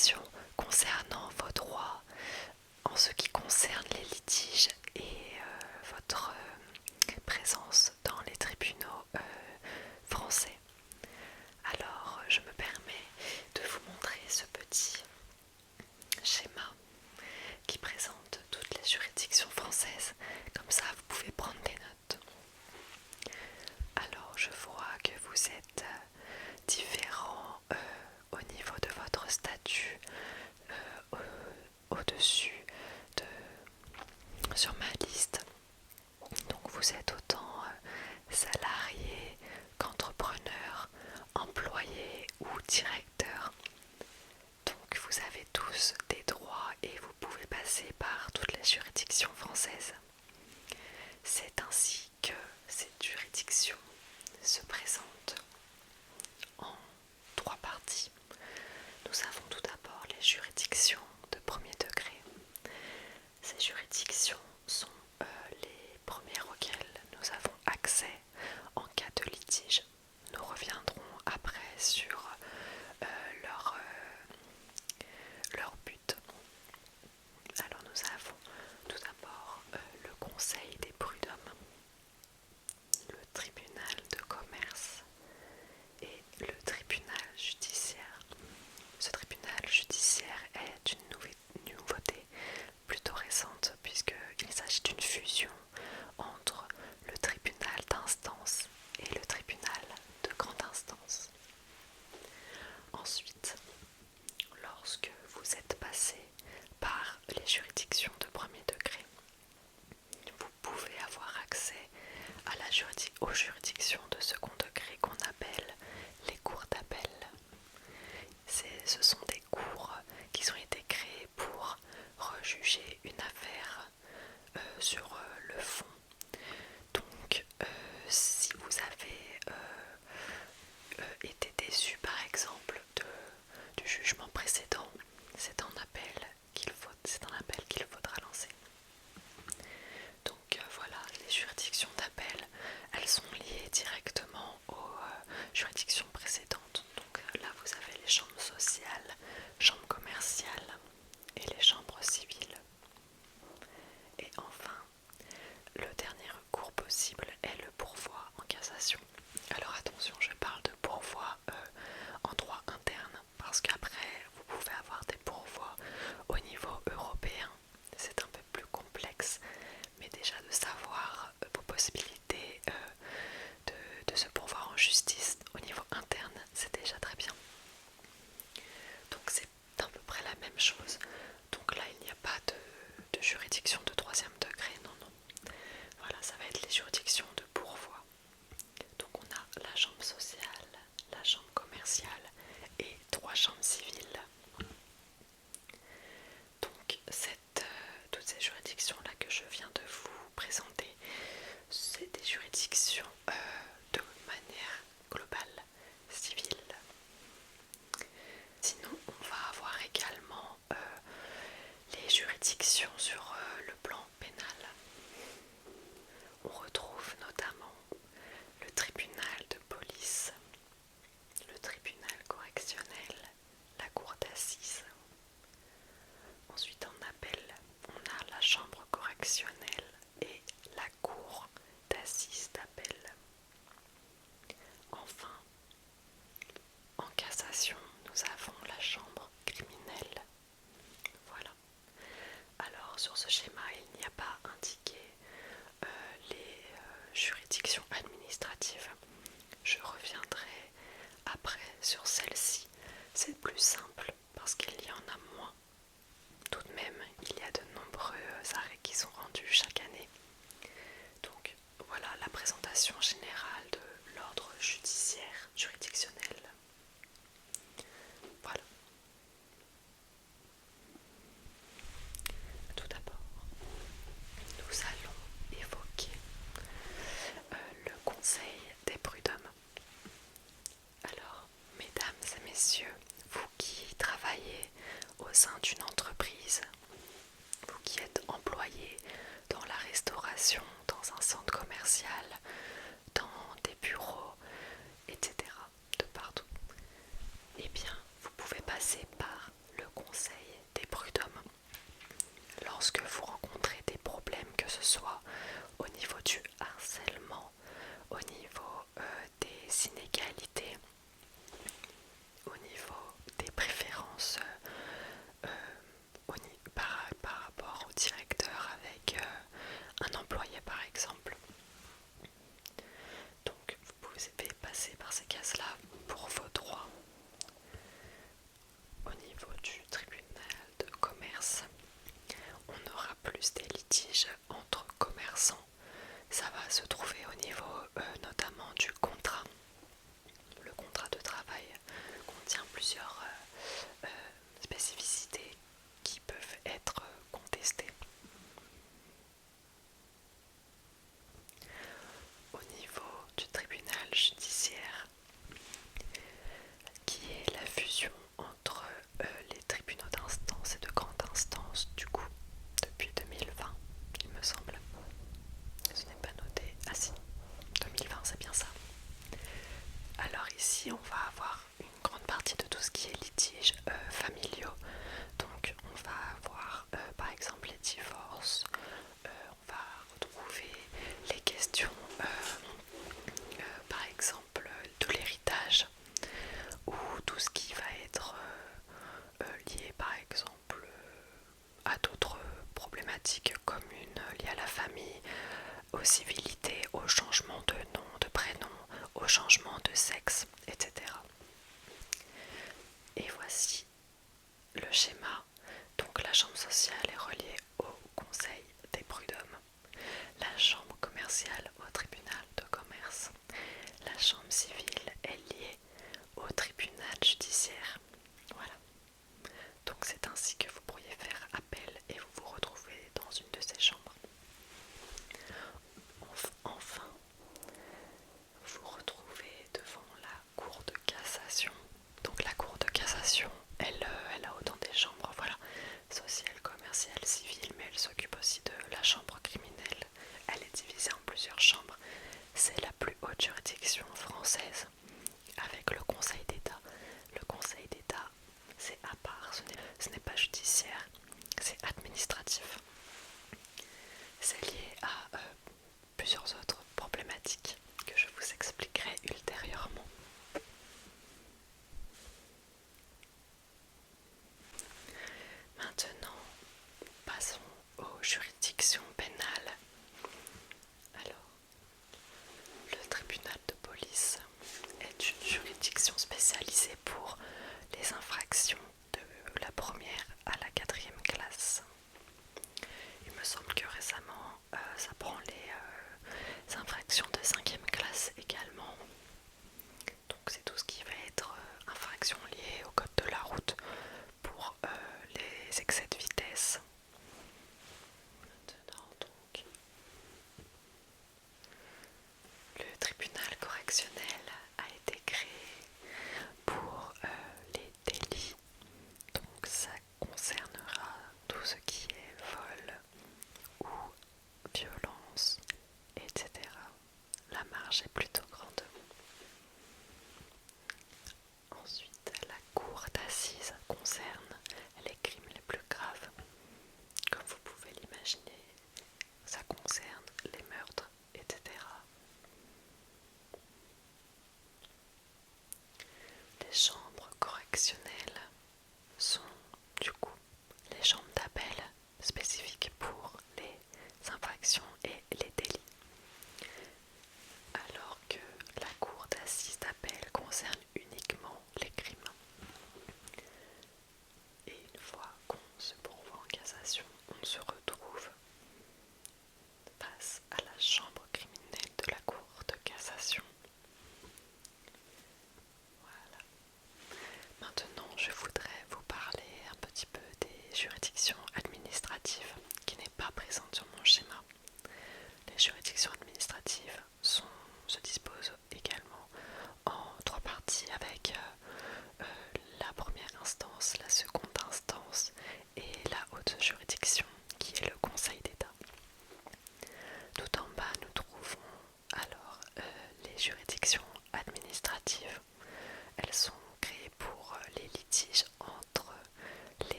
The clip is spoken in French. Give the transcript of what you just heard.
informations concernant vos droits en ce qui concerne les litiges et votre présence dans les tribunaux français. Alors je me permets de vous montrer ce petit schéma qui présente toutes les juridictions françaises, comme ça vous pouvez prendre des notes. Alors je vois que vous êtes différents au niveau de votre statut, au-dessus sur ma liste. Donc vous êtes autant salarié qu'entrepreneur, employé ou directeur. Donc vous avez tous des droits et vous pouvez passer par toutes les juridictions françaises. C'est ainsi que cette juridiction se présente en 3 parties. Nous avons tout d'abord les juridictions de premier degré. Ces juridictions sont les premières auxquelles nous avons accès en cas de litige. Nous reviendrons après sur leur but. Alors nous avons tout d'abord le Conseil des prud'hommes, le tribunal de commerce et le tribunal judiciaire. Ce tribunal judiciaire est une nouveauté plutôt récente puisqu'il s'agit d'une fusion entre le tribunal d'instance et le tribunal de grande instance. Ensuite, lorsque vous êtes passé par les juridictions de premier degré, vous pouvez avoir accès aux juridictions de second degré qu'on appelle les cours d'appel. Ce sont des cours qui ont été créés pour rejuger une affaire sur le fond. Donc si vous avez été déçu par exemple du jugement précédent, c'est un appel qu'il faudra lancer. Donc voilà, les juridictions d'appel, elles sont liées directement aux juridictions précédentes. Donc là vous avez les chambres sociales, chambres commerciales et les chambres civiles. Et enfin, le dernier recours possible est le pourvoi en cassation. Alors attention, je parle de pourvoi en droit interne parce qu'après vous pouvez avoir des pourvois au niveau européen. C'est un peu plus complexe, mais déjà de savoir vos possibilités de se pourvoir en justice au niveau interne, c'est déjà très bien. Donc c'est à peu près la même chose. Donc là il n'y a pas de juridiction de troisième degré, non. Voilà, ça va être les juridictions de pourvoi. Donc on a la chambre sociale, la chambre commerciale et 3 chambres civiles. Donc toutes ces juridictions-là que je viens de vous présenter, c'est des juridictions de manière globale, civile. Sinon, on va avoir également les juridictions sur le plan pénal. On retrouve notamment le tribunal de police, le tribunal correctionnel, la cour d'assises. Ensuite en appel, on a la chambre correctionnelle et la cour d'assises d'appel. Enfin, en cassation, nous avons la chambre criminelle. Voilà. Alors sur ce schéma, il n'y a pas indiqué les juridictions administratives. Je reviendrai après sur celle-ci. C'est plus simple parce qu'il y en a moins. Tout de même, il y a de nombreux arrêts qui sont rendus chaque année. Donc voilà la présentation générale de l'ordre judiciaire juridictionnel. Voilà. Tout d'abord, nous allons évoquer le conseil des prud'hommes. Alors, mesdames et messieurs, vous qui travaillez au sein d'une entreprise, vous qui êtes employés dans la restauration, dans un centre commercial, dans des bureaux, etc., de partout, eh bien, vous pouvez passer par le passer par ces cases-là pour vos droits. Au niveau du tribunal de commerce, on aura plus des litiges entre commerçants. Ça va se trouver au niveau notamment du contrat. Le contrat de travail contient plusieurs spécificités qui peuvent être contestées. Au niveau du tribunal judiciaire, qui est la fusion entre les tribunaux d'instance et de grande instance, du coup, depuis 2020, il me semble. Ce n'est pas noté. Ah si, 2020, c'est bien ça. Alors ici, on va avoir une grande partie de tout ce qui est litiges familiaux. Donc on va avoir par exemple les divorces, on va retrouver les questions par exemple de l'héritage ou tout ce qui va être lié par exemple à d'autres problématiques communes liées à la famille, aux civilités, au changement de nom, de prénom, au changement de sexe, etc. Et voici le schéma. Donc la chambre sociale est reliée au conseil des prud'hommes. La chambre commerciale